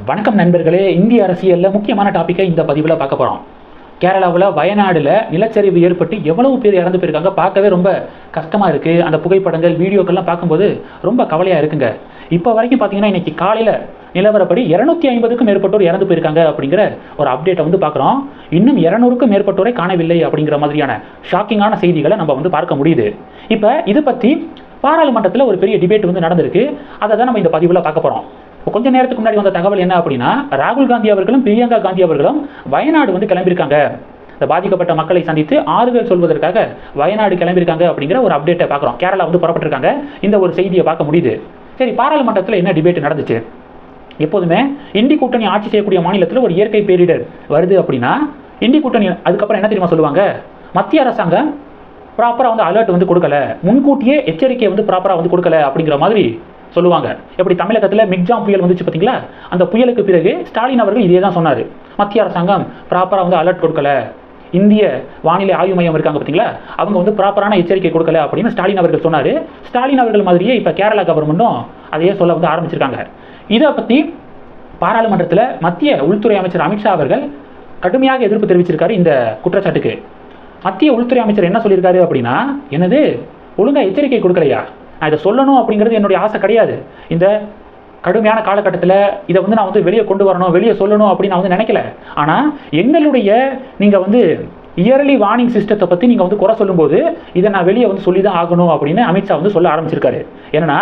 வணக்கம் நண்பர்களே. இந்திய அரசியலில் முக்கியமான டாப்பிக்கை இந்த பதிவில் பார்க்க போகிறோம். கேரளாவில் வயநாடில் நிலச்சரிவு ஏற்பட்டு எவ்வளவு பேர் இறந்து போயிருக்காங்க, பார்க்கவே ரொம்ப கஷ்டமாக இருக்குது. அந்த புகைப்படங்கள் வீடியோக்கள்லாம் பார்க்கும்போது ரொம்ப கவலையாக இருக்குங்க. இப்போ வரைக்கும் பார்த்தீங்கன்னா இன்றைக்கி காலையில் நிலவரப்படி 250க்கும் மேற்பட்டோர் இறந்து போயிருக்காங்க அப்படிங்கிற ஒரு அப்டேட்டை பார்க்குறோம். இன்னும் 200க்கும் மேற்பட்டோரை காணவில்லை அப்படிங்கிற மாதிரியான ஷாக்கிங்கான செய்திகளை நம்ம பார்க்க முடியுது. இப்போ இது பற்றி பாராளுமன்றத்தில் ஒரு பெரிய டிபேட் நடந்திருக்கு. அதை தான் நம்ம இந்த பதிவில் பார்க்க போகிறோம். இப்போ கொஞ்ச நேரத்துக்கு முன்னாடி வந்த தகவல் என்ன அப்படின்னா, ராகுல் காந்தி அவர்களும் பிரியங்கா காந்தி அவர்களும் வயநாடு கிளம்பியிருக்காங்க. இந்த பாதிக்கப்பட்ட மக்களை சந்தித்து ஆறுதல் சொல்வதற்காக வயநாடு கிளம்பியிருக்காங்க அப்படிங்கிற ஒரு அப்டேட்டை பார்க்குறோம். கேரளா புறப்பட்டிருக்காங்க. இந்த ஒரு செய்தியை பார்க்க முடியுது. சரி, பாராளுமன்றத்தில் என்ன டிபேட் நடந்துச்சு? எப்போதுமே இந்தி கூட்டணி ஆட்சி செய்யக்கூடிய மாநிலத்தில் ஒரு இயற்கை பேரிடர் வருது அப்படின்னா இந்தி கூட்டணி அதுக்கப்புறம் என்ன தெரியுமா சொல்லுவாங்க? மத்திய அரசாங்கம் ப்ராப்பராக அலர்ட் கொடுக்கல, முன்கூட்டியே எச்சரிக்கை ப்ராப்பராக கொடுக்கல அப்படிங்கிற மாதிரி சொல்லுவாங்க. எப்படி தமிழகத்தில் மிக்ஜாம் புயல் வந்துச்சு பார்த்தீங்களா? அந்த புயலுக்கு பிறகு ஸ்டாலின் அவர்கள் இதே தான் சொன்னார். மத்திய அரசாங்கம் ப்ராப்பராக அலர்ட் கொடுக்கல, இந்திய வானிலை ஆய்வு மையம் இருக்காங்க பார்த்தீங்களா, அவங்க ப்ராப்பரான எச்சரிக்கை கொடுக்கல அப்படின்னு ஸ்டாலின் அவர்கள் சொன்னார். ஸ்டாலின் அவர்கள் மாதிரியே இப்போ கேரளா கவர்மெண்ட்டும் அதையே சொல்ல ஆரம்பிச்சிருக்காங்க. இதை பற்றி பாராளுமன்றத்தில் மத்திய உள்துறை அமைச்சர் அமித்ஷா அவர்கள் கடுமையாக எதிர்ப்பு தெரிவிச்சிருக்காரு இந்த குற்றச்சாட்டுக்கு. மத்திய உள்துறை அமைச்சர் என்ன சொல்லியிருக்காரு அப்படின்னா, என்னது ஒழுங்காக எச்சரிக்கை கொடுக்கலையா? நான் இதை சொல்லணும் அப்படிங்கிறது என்னுடைய ஆசை கிடையாது. இந்த கடுமையான காலகட்டத்தில் இதை நான் வெளியே கொண்டு வரணும், வெளியே சொல்லணும் அப்படின்னு நான் நினைக்கல. ஆனால் எங்களுடைய நீங்கள் இயர்லி வார்னிங் சிஸ்டத்தை பற்றி நீங்கள் குறை சொல்லும்போது இதை நான் வெளியே சொல்லி தான் ஆகணும் அப்படின்னு அமித்ஷா சொல்ல ஆரம்பிச்சிருக்காரு. என்னன்னா,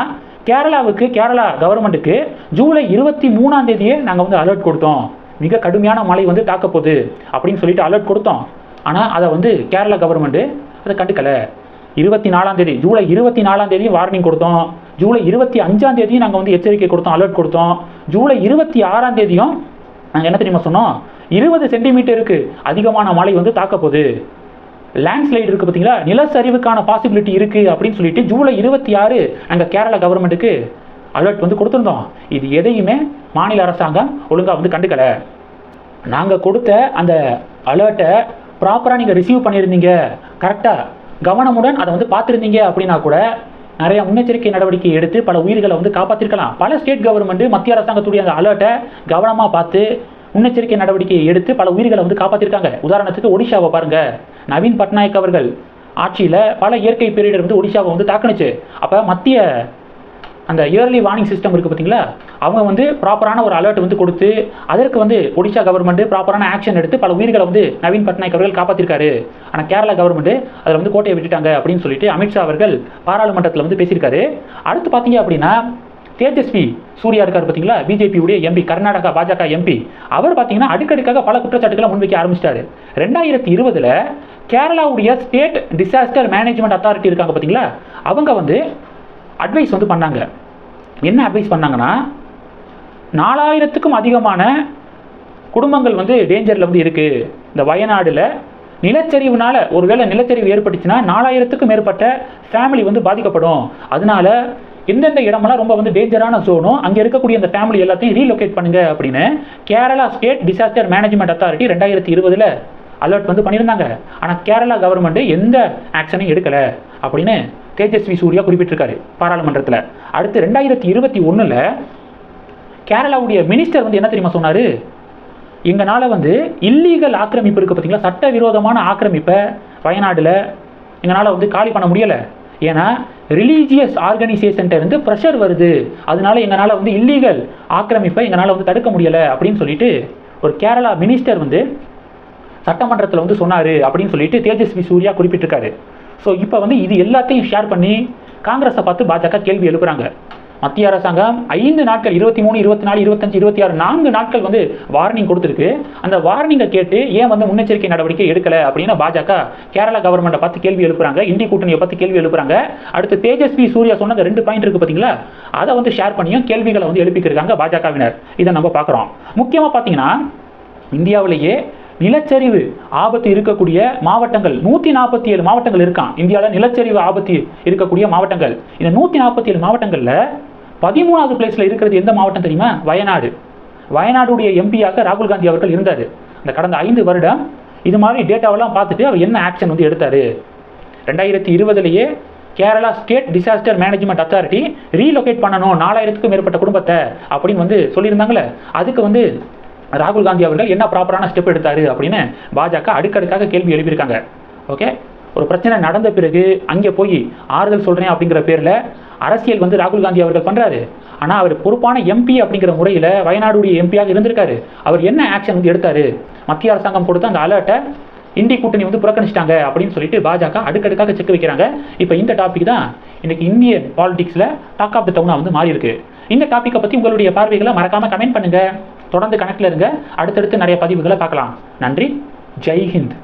கேரளா கவர்மெண்ட்டுக்கு ஜூலை 23ஆம் தேதியே நாங்கள் அலர்ட் கொடுத்தோம், மிக கடுமையான மழை தாக்க போகுது அப்படின்னு சொல்லிட்டு அலர்ட் கொடுத்தோம். ஆனால் அதை கேரளா கவர்மெண்ட்டு அதை கண்டுக்கலை. 24ஆம் தேதி, ஜூலை 24ஆம் தேதியும் வார்னிங் கொடுத்தோம். ஜூலை 25ஆம் தேதியும் நாங்கள் எச்சரிக்கை கொடுத்தோம், அலர்ட் கொடுத்தோம். ஜூலை 26ஆம் தேதியும் நாங்கள் என்ன தெரியுமா சொன்னோம்? 20 சென்டிமீட்டருக்கு அதிகமான மழை தாக்க போகுது, லேண்ட்ஸ்லைடு இருக்குது பார்த்தீங்களா, நிலச்சரிவுக்கான பாசிபிலிட்டி இருக்குது அப்படின்னு சொல்லிட்டு ஜூலை 26 நாங்கள் கேரளா கவர்மெண்ட்டுக்கு அலர்ட் கொடுத்துருந்தோம். இது எதையுமே மாநில அரசாங்கம் ஒழுங்காக கண்டுக்கலை. நாங்கள் கொடுத்த அந்த அலர்ட்டை ப்ராப்பராக நீங்கள் ரிசீவ் பண்ணியிருந்தீங்க, கரெக்டாக கவனமுடன் அதை பார்த்துருந்தீங்க அப்படின்னா கூட நிறைய முன்னெச்சரிக்கை நடவடிக்கை எடுத்து பல உயிர்களை காப்பாற்றிருக்கலாம். பல ஸ்டேட் கவர்மெண்ட் மத்திய அரசாங்கத்துடைய அந்த அலர்ட்டை கவனமாக பார்த்து முன்னெச்சரிக்கை நடவடிக்கையை எடுத்து பல உயிர்களை காப்பாற்றிருக்காங்க. உதாரணத்துக்கு ஒடிஷாவை பாருங்க, நவீன் பட்நாயக் அவர்கள் ஆட்சியில் பல இயற்கை பேரிடர் ஒடிஷாவை தாக்குனுச்சு. அப்போ மத்திய அந்த இயர்லி வார்னிங் சிஸ்டம் இருக்குது பார்த்தீங்களா, அவங்க ப்ராப்பரான ஒரு அலர்ட் கொடுத்து அதற்கு ஒடிஷா கவர்மெண்ட் ப்ராப்பரான ஆக்ஷன் எடுத்து பல உயிர்களை நவீன் பட்நாயக் அவர்கள் காப்பாற்றிருக்காரு. ஆனால் கேரளா கவர்மெண்ட் அதில் கோட்டையை விட்டுட்டாங்க அப்படின்னு சொல்லிட்டு அமித்ஷா அவர்கள் பாராளுமன்றத்தில் பேசியிருக்காரு. அடுத்து பார்த்தீங்க அப்படின்னா, தேஜஸ்வி சூர்யா இருக்கார் பார்த்தீங்களா, பிஜேபியுடைய எம்பி, கர்நாடகா பாஜக எம்பி, அவர் பார்த்தீங்கன்னா அடுக்கடுக்காக பல குற்றச்சாட்டுகளை முன்வைக்க ஆரம்பிச்சிட்டாரு. 2020 கேரளாவுடைய ஸ்டேட் டிசாஸ்டர் மேனேஜ்மெண்ட் அத்தாரிட்டி இருக்காங்க பார்த்தீங்களா, அவங்க அட்வைஸ் பண்ணாங்க. என்ன அட்வைஸ் பண்ணாங்கன்னா, 4000க்கும் அதிகமான குடும்பங்கள் டேஞ்சரில் இருக்குது. இந்த வயநாடில் நிலச்சரிவுனால ஒருவேளை நிலச்சரிவு ஏற்பட்டுச்சுன்னா 4000க்கும் மேற்பட்ட ஃபேமிலி பாதிக்கப்படும். அதனால எந்தெந்த இடமெல்லாம் ரொம்ப டேஞ்சரான ஜோனோ அங்கே இருக்கக்கூடிய அந்த ஃபேமிலி எல்லாத்தையும் ரீலொகேட் பண்ணுங்க அப்படின்னு Kerala state disaster management authority 2020 alert பண்ணியிருந்தாங்க. ஆனால் கேரளா கவர்மெண்ட் எந்த ஆக்ஷனையும் எடுக்கலை அப்படின்னு தேஜஸ்வி சூர்யா குறிப்பிட்டிருக்காரு பாராளுமன்றத்தில். அடுத்து 2021 கேரளாவுடைய மினிஸ்டர் என்ன தெரியுமா சொன்னார்? எங்களால் இல்லீகல் ஆக்கிரமிப்பு இருக்குது பார்த்தீங்களா, சட்டவிரோதமான ஆக்கிரமிப்பை வயநாடில் எங்களால் காலி பண்ண முடியலை. ஏன்னா ரிலீஜியஸ் ஆர்கனைசேஷன்ட்ட இருந்து ப்ரெஷர் வருது, அதனால எங்களால் இல்லீகல் ஆக்கிரமிப்பை எங்களால் தடுக்க முடியலை அப்படின்னு சொல்லிட்டு ஒரு கேரளா மினிஸ்டர் சட்டமன்றத்தில் சொன்னார் அப்படின்னு சொல்லிட்டு தேஜஸ்வி சூர்யா குறிப்பிட்டிருக்காரு. ஸோ இப்போ இது எல்லாத்தையும் ஷேர் பண்ணி காங்கிரஸை பார்த்து பாஜக கேள்வி எழுப்புறாங்க. மத்திய அரசாங்கம் 5 நாட்கள் 23, 24, 25, 26 4 நாட்கள் வார்னிங் கொடுத்துருக்கு. அந்த வார்னிங்கை கேட்டு ஏன் முன்னெச்சரிக்கை நடவடிக்கை எடுக்கலை அப்படின்னு பாஜக கேரளா கவர்மெண்ட்டை பார்த்து கேள்வி எழுப்புறாங்க, இந்திய கூட்டணியை பார்த்து கேள்வி எழுப்புறாங்க. அடுத்து தேஜஸ்வி சூர்யா சொன்ன 2 பாயிண்ட் இருக்குது பார்த்தீங்களா, அதை ஷேர் பண்ணியும் கேள்விகளை எழுப்பிக்கிறாங்க பாஜகவினர். இதை நம்ம பார்க்குறோம். முக்கியமாக பார்த்தீங்கன்னா, இந்தியாவிலேயே நிலச்சரிவு ஆபத்து இருக்கக்கூடிய மாவட்டங்கள் 147 மாவட்டங்கள் இருக்கான். இந்தியாவில் நிலச்சரிவு ஆபத்து இருக்கக்கூடிய மாவட்டங்கள், இந்த 147 மாவட்டங்களில் 13வது பிளேஸில் இருக்கிறது எந்த மாவட்டம் தெரியுமா? வயநாடு. வயநாடுடைய எம்பியாக ராகுல் காந்தி அவர்கள் இருந்தார். இந்த கடந்த 5 வருடம் இது மாதிரி டேட்டாவெல்லாம் பார்த்துட்டு அவர் என்ன ஆக்ஷன் எடுத்தார்? 2020 Kerala state disaster management authority relocate பண்ணணும் 4000க்கும் மேற்பட்ட குடும்பத்தை அப்படின்னு வந்து சொல்லியிருந்தாங்களே, அதுக்கு வந்து ராகுல் காந்தி அவர்கள் என்ன ப்ராப்பரான ஸ்டெப் எடுத்தாரு அப்படின்னு பாஜக அடுக்கடுக்காக கேள்வி எழுப்பியிருக்காங்க. ஓகே, ஒரு பிரச்சனை நடந்த பிறகு அங்கே போய் ஆறுதல் சொல்கிறேன் அப்படிங்கிற பேரில் அரசியல் வந்து ராகுல் காந்தி அவர்கள் பண்ணுறாரு. ஆனால் அவர் பொறுப்பான எம்பி அப்படிங்கிற முறையில் வயநாடுடைய எம்பியாக இருந்திருக்காரு. அவர் என்ன ஆக்ஷன் வந்து எடுத்தார்? மத்திய அரசாங்கம் கொடுத்த அந்த அலர்ட்டை இந்தி கூட்டணி வந்து புறக்கணிச்சிட்டாங்க அப்படின்னு சொல்லிட்டு பாஜக அடுக்கடுக்காக செக் வைக்கிறாங்க. இப்போ இந்த டாபிக் தான் இன்னைக்கு இந்திய பாலிடிக்ஸில் டாக் ஆஃப் த டவுனாக வந்து மாறி இருக்கு. இந்த டாப்பிக்கை பற்றி உங்களுடைய பார்வைகளை மறக்காமல் கமெண்ட் பண்ணுங்கள். தொடர்ந்து கணக்கில் இருங்க. அடுத்தடுத்து நிறைய பதிவுகளை பார்க்கலாம். நன்றி. ஜெய் ஹிந்த்.